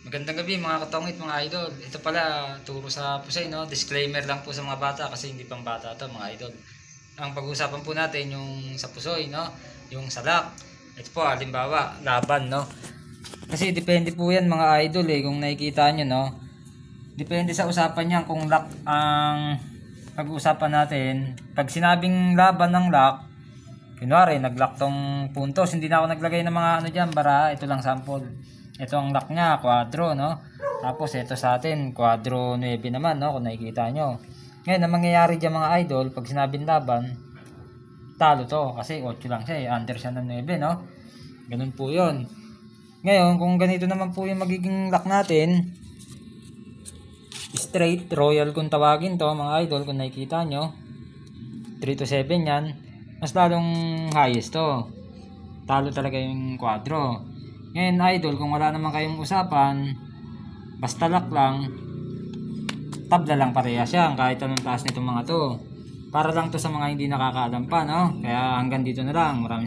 Magandang gabi mga katongit, mga idol. Ito pala, turo sa pusay, no? Disclaimer lang po sa mga bata kasi hindi pang bata to mga idol. Ang pag-uusapan po natin yung sa pusoy, no? Yung salak. Ito po, halimbawa, laban, no? Kasi depende po yan mga idol kung nakikita nyo, no? Depende sa usapan yan kung lock ang pag-uusapan natin. Pag sinabing laban ng lock, kunwari, nag-lock tong puntos. Hindi na ako naglagay ng mga ano dyan, bara. Ito lang sample. Ito ang lock niya, quadro, no? Tapos ito sa atin, quadro 9 naman, no? Kung nakikita nyo. Ngayon, ang mangyayari dyan mga idol, pag sinabing laban, talo to. Kasi 8 lang siya, under siya ng 9, no? Ganun po yun. Ngayon, kung ganito naman po yung magiging lock natin, straight, royal kung tawagin to, mga idol, kung nakikita nyo, 3 to 7 yan, mas lalong highest to. Talo talaga yung quadro. Ngayon idol, kung wala naman kayong usapan, basta lock lang, tabla lang parehas yan kahit anong taas nitong mga to. Para lang to sa mga hindi nakakaalam pa, no? Kaya hanggang dito na lang. Maraming